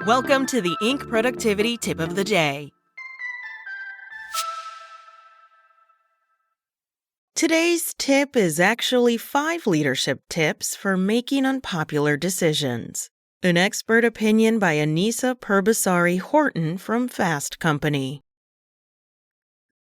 Welcome to the Inc. Productivity Tip of the Day. Today's tip is actually 5 leadership tips for making unpopular decisions. An expert opinion by Anissa Purbasari Horton from Fast Company.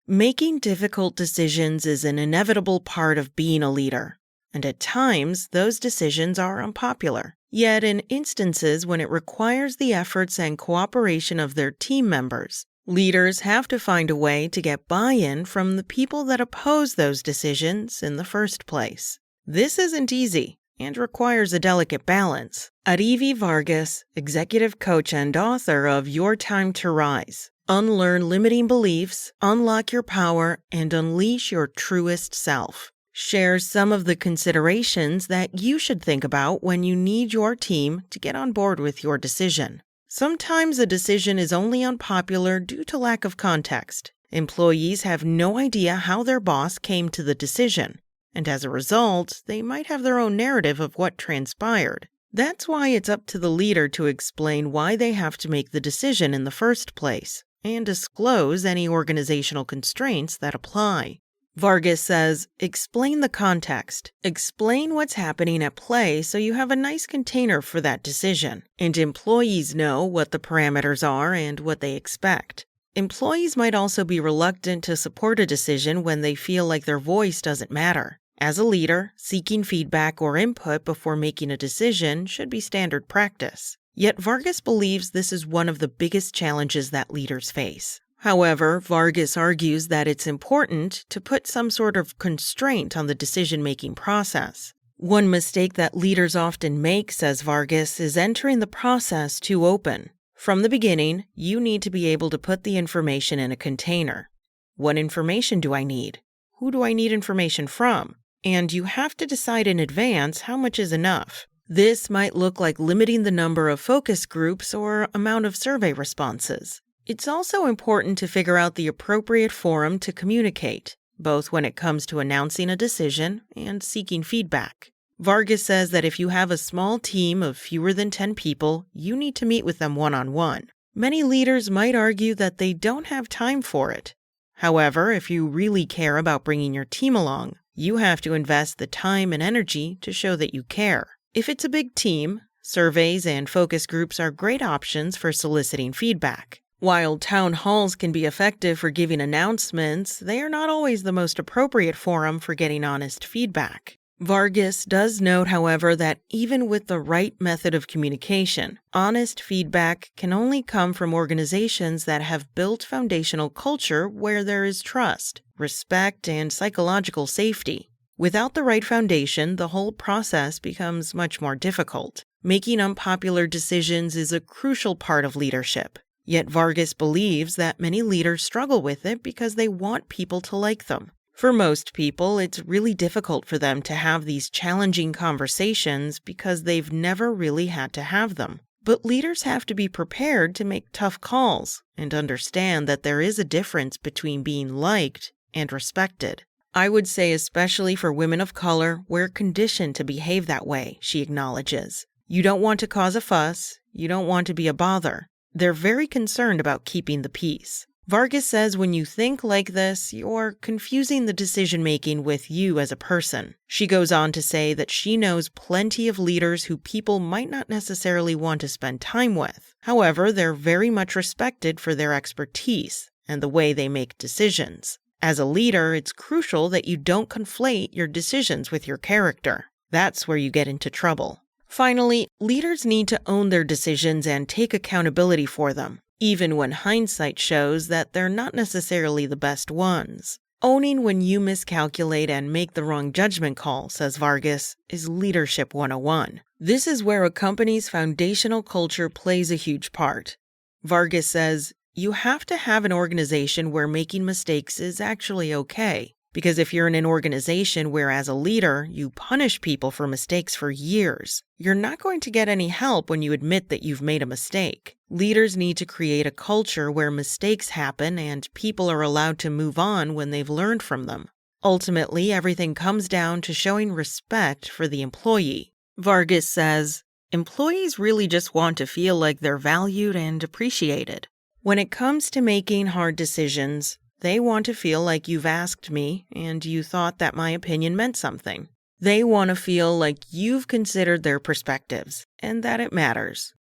Making difficult decisions is an inevitable part of being a leader, and at times those decisions are unpopular. Yet in instances when it requires the efforts and cooperation of their team members, leaders have to find a way to get buy-in from the people that oppose those decisions in the first place. This isn't easy and requires a delicate balance. Arivi Vargas, executive coach and author of Your Time to Rise, Unlearn Limiting Beliefs, Unlock Your Power, and Unleash Your Truest Self, shares some of the considerations that you should think about when you need your team to get on board with your decision. Sometimes a decision is only unpopular due to lack of context. Employees have no idea how their boss came to the decision, and as a result, they might have their own narrative of what transpired. That's why it's up to the leader to explain why they have to make the decision in the first place, and disclose any organizational constraints that apply. Vargas says, explain the context. Explain what's happening at play so you have a nice container for that decision, and employees know what the parameters are and what they expect. Employees might also be reluctant to support a decision when they feel like their voice doesn't matter. As a leader, seeking feedback or input before making a decision should be standard practice. Yet Vargas believes this is one of the biggest challenges that leaders face. However, Vargas argues that it's important to put some sort of constraint on the decision-making process. One mistake that leaders often make, says Vargas, is entering the process too open. From the beginning, you need to be able to put the information in a container. What information do I need? Who do I need information from? And you have to decide in advance how much is enough. This might look like limiting the number of focus groups or amount of survey responses. It's also important to figure out the appropriate forum to communicate, both when it comes to announcing a decision and seeking feedback. Vargas says that if you have a small team of fewer than 10 people, you need to meet with them one-on-one. Many leaders might argue that they don't have time for it. However, if you really care about bringing your team along, you have to invest the time and energy to show that you care. If it's a big team, surveys and focus groups are great options for soliciting feedback. While town halls can be effective for giving announcements, they are not always the most appropriate forum for getting honest feedback. Vargas does note, however, that even with the right method of communication, honest feedback can only come from organizations that have built foundational culture where there is trust, respect, and psychological safety. Without the right foundation, the whole process becomes much more difficult. Making unpopular decisions is a crucial part of leadership. Yet Vargas believes that many leaders struggle with it because they want people to like them. For most people, it's really difficult for them to have these challenging conversations because they've never really had to have them. But leaders have to be prepared to make tough calls and understand that there is a difference between being liked and respected. I would say especially for women of color, we're conditioned to behave that way, she acknowledges. You don't want to cause a fuss. You don't want to be a bother. They're very concerned about keeping the peace. Vargas says when you think like this, you're confusing the decision-making with you as a person. She goes on to say that she knows plenty of leaders who people might not necessarily want to spend time with. However, they're very much respected for their expertise and the way they make decisions. As a leader, it's crucial that you don't conflate your decisions with your character. That's where you get into trouble. Finally, leaders need to own their decisions and take accountability for them, even when hindsight shows that they're not necessarily the best ones. Owning when you miscalculate and make the wrong judgment call, says Vargas, is Leadership 101. This is where a company's foundational culture plays a huge part. Vargas says, you have to have an organization where making mistakes is actually okay. Because if you're in an organization where as a leader, you punish people for mistakes for years, you're not going to get any help when you admit that you've made a mistake. Leaders need to create a culture where mistakes happen and people are allowed to move on when they've learned from them. Ultimately, everything comes down to showing respect for the employee. Vargas says, Employees really just want to feel like they're valued and appreciated. When it comes to making hard decisions, they want to feel like you've asked me and you thought that my opinion meant something. They want to feel like you've considered their perspectives and that it matters.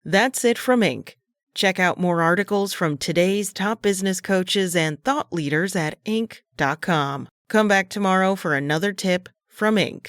That's it from Inc. Check out more articles from today's top business coaches and thought leaders at Inc.com. Come back tomorrow for another tip from Inc.